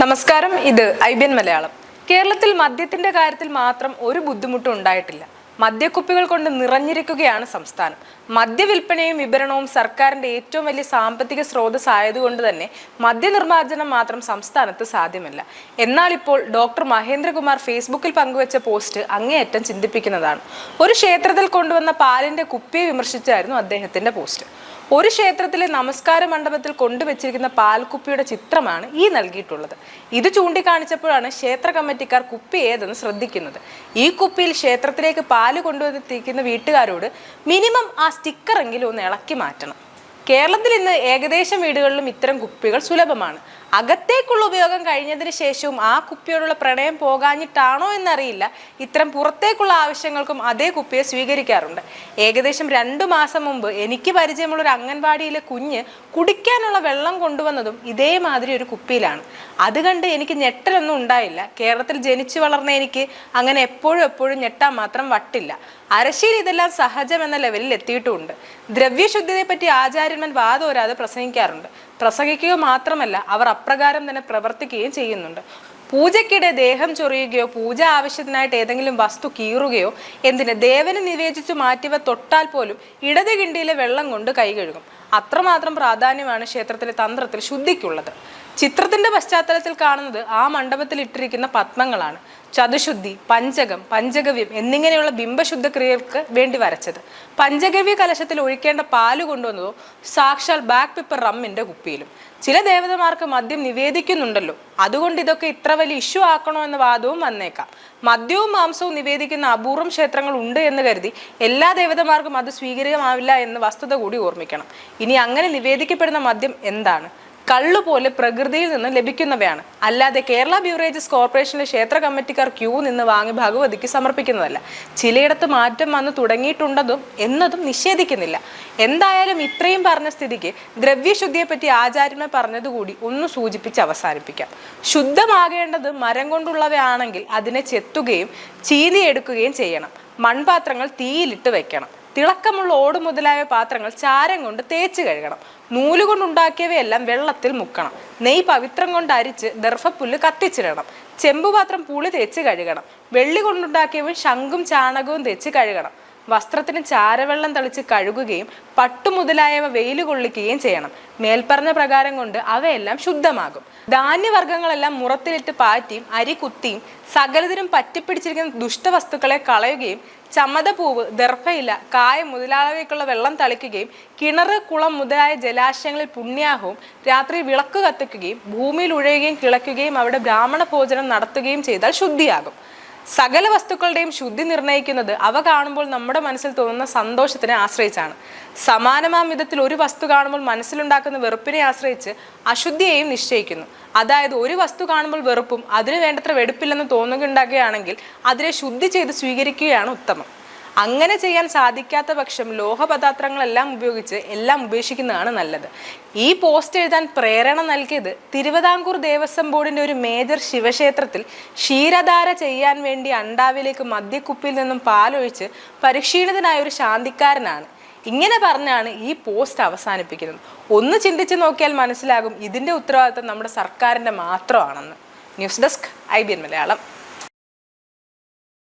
നമസ്കാരം, ഇത് IBN മലയാളം. കേരളത്തിൽ മദ്യത്തിന്റെ കാര്യത്തിൽ മാത്രം ഒരു ബുദ്ധിമുട്ടും ഉണ്ടായിട്ടില്ല. മദ്യക്കുപ്പികൾ കൊണ്ട് നിറഞ്ഞിരിക്കുകയാണ് സംസ്ഥാനം. മദ്യവിൽപ്പനയും വിപണനവും സർക്കാരിന്റെ ഏറ്റവും വലിയ സാമ്പത്തിക സ്രോതസ് ആയതുകൊണ്ട് തന്നെ മദ്യനിർമ്മാർജ്ജനം മാത്രം സംസ്ഥാനത്ത് സാധ്യമല്ല. എന്നാൽ ഇപ്പോൾ ഡോക്ടർ മഹേന്ദ്രകുമാർ ഫേസ്ബുക്കിൽ പങ്കുവച്ച പോസ്റ്റ് അങ്ങേയറ്റം ചിന്തിപ്പിക്കുന്നതാണ്. ഒരു ക്ഷേത്രത്തിൽ കൊണ്ടുവന്ന പാലിന്റെ കുപ്പിയെ വിമർശിച്ചായിരുന്നു അദ്ദേഹത്തിന്റെ പോസ്റ്റ്. ഒരു ക്ഷേത്രത്തിലെ നമസ്കാര മണ്ഡപത്തിൽ കൊണ്ടുവച്ചിരിക്കുന്ന പാൽക്കുപ്പിയുടെ ചിത്രമാണ് ഈ നൽകിയിട്ടുള്ളത്. ഇത് ചൂണ്ടിക്കാണിച്ചപ്പോഴാണ് ക്ഷേത്ര കമ്മിറ്റിക്കാർ കുപ്പി ഏതെന്ന് ശ്രദ്ധിക്കുന്നത്. ഈ കുപ്പിയിൽ ക്ഷേത്രത്തിലേക്ക് പാല് കൊണ്ടുവന്നെത്തിക്കുന്ന വീട്ടുകാരോട് മിനിമം ആ സ്റ്റിക്കറെങ്കിലും ഒന്ന് ഇളക്കി മാറ്റണം. കേരളത്തിൽ ഇന്ന് ഏകദേശം വീടുകളിലും ഇത്തരം കുപ്പികൾ സുലഭമാണ്. അകത്തേക്കുള്ള ഉപയോഗം കഴിഞ്ഞതിന് ശേഷവും ആ കുപ്പിയോടുള്ള പ്രണയം പോകാഞ്ഞിട്ടാണോ എന്നറിയില്ല, ഇത്തരം പുറത്തേക്കുള്ള ആവശ്യങ്ങൾക്കും അതേ കുപ്പിയെ സ്വീകരിക്കാറുണ്ട്. ഏകദേശം 2 മാസം മുമ്പ് എനിക്ക് പരിചയമുള്ള ഒരു അംഗൻവാടിയിലെ കുഞ്ഞ് കുടിക്കാനുള്ള വെള്ളം കൊണ്ടുവന്നതും ഇതേമാതിരി ഒരു കുപ്പിയിലാണ്. അത് കണ്ട് എനിക്ക് ഞെട്ടലൊന്നും ഉണ്ടായില്ല. കേരളത്തിൽ ജനിച്ചു വളർന്ന എനിക്ക് അങ്ങനെ എപ്പോഴും ഞെട്ടാൻ മാത്രം വട്ടില്ല. അരശിയിൽ ഇതെല്ലാം സഹജം എന്ന ലെവലിൽ എത്തിയിട്ടുമുണ്ട്. ദ്രവ്യശുദ്ധിയെ പറ്റി ആചാര്യന്മാർ വാദോരാതെ പ്രസംഗിക്കാറുണ്ട്. പ്രസംഗിക്കുക മാത്രമല്ല, അവർ അപ്രകാരം തന്നെ പ്രവർത്തിക്കുകയും ചെയ്യുന്നുണ്ട്. പൂജയ്ക്കിടെ ദേഹം ചൊറിയുകയോ പൂജ ആവശ്യത്തിനായിട്ട് ഏതെങ്കിലും വസ്തു കീറുകയോ എന്തിന് ദേവന് നിവേദിച്ചു മാറ്റിവ തൊട്ടാൽ പോലും ഇടത് കിണ്ടിയിലെ വെള്ളം കൊണ്ട് കൈ കഴുകും. അത്രമാത്രം പ്രാധാന്യമാണ് ക്ഷേത്രത്തിലെ തന്ത്രത്തിൽ ശുദ്ധിക്കുള്ളത്. ചിത്രത്തിന്റെ പശ്ചാത്തലത്തിൽ കാണുന്നത് ആ മണ്ഡപത്തിൽ ഇട്ടിരിക്കുന്ന പത്മങ്ങളാണ്. ചതുശുദ്ധി, പഞ്ചകം, പഞ്ചഗവ്യം എന്നിങ്ങനെയുള്ള ബിംബശുദ്ധ ക്രിയകൾക്ക് വേണ്ടി വരച്ചത്. പഞ്ചഗവ്യ കലശത്തിൽ ഒഴിക്കേണ്ട പാല് കൊണ്ടുവന്നതോ സാക്ഷാൽ ബാക്ക് പിപ്പർ റമ്മിന്റെ കുപ്പിയിലും. ചില ദേവതമാർക്ക് മദ്യം നിവേദിക്കുന്നുണ്ടല്ലോ, അതുകൊണ്ട് ഇതൊക്കെ ഇത്ര വലിയ ഇഷ്യൂ ആക്കണോ എന്ന വാദവും വന്നേക്കാം. മദ്യവും മാംസവും നിവേദിക്കുന്ന അപൂർവം ക്ഷേത്രങ്ങൾ ഉണ്ട് എന്ന് കരുതി എല്ലാ ദേവതമാർക്കും അത് സ്വീകാര്യമാവില്ല എന്ന വസ്തുത കൂടി ഓർമ്മിക്കണം. ഇനി അങ്ങനെ നിവേദിക്കപ്പെടുന്ന മദ്യം എന്താണ്? കള്ളുപോലെ പ്രകൃതിയിൽ നിന്ന് ലഭിക്കുന്നവയാണ്, അല്ലാതെ കേരള ബ്യൂറേജസ് കോർപ്പറേഷനിലെ ക്ഷേത്ര കമ്മിറ്റിക്കാർ ക്യൂ നിന്ന് വാങ്ങി ഭഗവതിക്ക് സമർപ്പിക്കുന്നതല്ല. ചിലയിടത്ത് മാറ്റം വന്നു തുടങ്ങിയിട്ടുണ്ടതും എന്നതും നിഷേധിക്കുന്നില്ല. എന്തായാലും ഇത്രയും പറഞ്ഞ സ്ഥിതിക്ക് ദ്രവ്യശുദ്ധിയെപ്പറ്റി ആചാര്യന്മാർ പറഞ്ഞതുകൂടി ഒന്ന് സൂചിപ്പിച്ച് അവസാനിപ്പിക്കാം. ശുദ്ധമാകേണ്ടത് മരം കൊണ്ടുള്ളവയാണെങ്കിൽ അതിനെ ചെത്തുകയും ചീനിയെടുക്കുകയും ചെയ്യണം. മൺപാത്രങ്ങൾ തീയിലിട്ട് വെക്കണം. തിളക്കമുള്ള ഓട് മുതലായ പാത്രങ്ങൾ ചാരം കൊണ്ട് തേച്ച് കഴുകണം. നൂലുകൊണ്ടുണ്ടാക്കിയവയെല്ലാം വെള്ളത്തിൽ മുക്കണം. നെയ്യ് പവിത്രം കൊണ്ട് അരിച്ച് ദർഭപ്പുല്ല് കത്തിച്ചിടണം. ചെമ്പുപാത്രം പുളി തേച്ച് കഴുകണം. വെള്ളി കൊണ്ടുണ്ടാക്കിയവ ശംഖും ചാണകവും തേച്ച് കഴുകണം. വസ്ത്രത്തിന് ചാരവെള്ളം തളിച്ച് കഴുകുകയും പട്ടു മുതലായവ വെയിൽ കൊള്ളിക്കുകയും ചെയ്യണം. മേൽപ്പറഞ്ഞ പ്രകാരം കൊണ്ട് അവയെല്ലാം ശുദ്ധമാകും. ധാന്യവർഗ്ഗങ്ങളെല്ലാം മുറത്തിലിട്ട് പാറ്റിയും അരി കുത്തിയും സകലതിനും പറ്റിപ്പിടിച്ചിരിക്കുന്ന ദുഷ്ടവസ്തുക്കളെ കളയുകയും ചമ്മതപ്പൂവ്, ദർഭയില, കായ മുതലായവയ്ക്കുള്ള വെള്ളം തളിക്കുകയും കിണറ്, കുളം മുതലായ ജലാശയങ്ങളിൽ പുണ്യാഹവും രാത്രി വിളക്ക് കത്തിക്കുകയും ഭൂമിയിൽ ഉഴയുകയും കിളയ്ക്കുകയും അവിടെ ബ്രാഹ്മണ ഭോജനം നടത്തുകയും ചെയ്താൽ ശുദ്ധിയാകും. സകല വസ്തുക്കളുടെയും ശുദ്ധി നിർണ്ണയിക്കുന്നത് അവ കാണുമ്പോൾ നമ്മുടെ മനസ്സിൽ തോന്നുന്ന സന്തോഷത്തിനെ ആശ്രയിച്ചാണ്. സമാനമാം വിധത്തിൽ ഒരു വസ്തു കാണുമ്പോൾ മനസ്സിലുണ്ടാക്കുന്ന വെറുപ്പിനെ ആശ്രയിച്ച് അശുദ്ധിയെയും നിശ്ചയിക്കുന്നു. അതായത് ഒരു വസ്തു കാണുമ്പോൾ വെറുപ്പും അതിന് വേണ്ടത്ര വെടുപ്പില്ലെന്ന് തോന്നുകയുണ്ടാകുകയാണെങ്കിൽ അതിനെ ശുദ്ധി ചെയ്ത് സ്വീകരിക്കുകയാണ് ഉത്തമം. അങ്ങനെ ചെയ്യാൻ സാധിക്കാത്ത പക്ഷം ലോഹപദാർത്ഥങ്ങളെല്ലാം ഉപയോഗിച്ച് എല്ലാം ഉപേക്ഷിക്കുന്നതാണ് നല്ലത്. ഈ പോസ്റ്റ് എഴുതാൻ പ്രേരണ നൽകിയത് തിരുവിതാംകൂർ ദേവസ്വം ബോർഡിന്റെ ഒരു മേജർ ശിവക്ഷേത്രത്തിൽ ക്ഷീരധാര ചെയ്യാൻ വേണ്ടി അണ്ടാവിലേക്ക് മദ്യക്കുപ്പിയിൽ നിന്നും പാലൊഴിച്ച് പരിശീലിതനായ ഒരു ശാന്തിക്കാരനാണ്. ഇങ്ങനെ പറഞ്ഞാണ് ഈ പോസ്റ്റ് അവസാനിപ്പിക്കുന്നത്. ഒന്ന് ചിന്തിച്ച് നോക്കിയാൽ മനസ്സിലാകും ഇതിന്റെ ഉത്തരവാദിത്വം നമ്മുടെ സർക്കാരിന്റെ മാത്രമാണെന്ന്. News desk IBN Malayalam.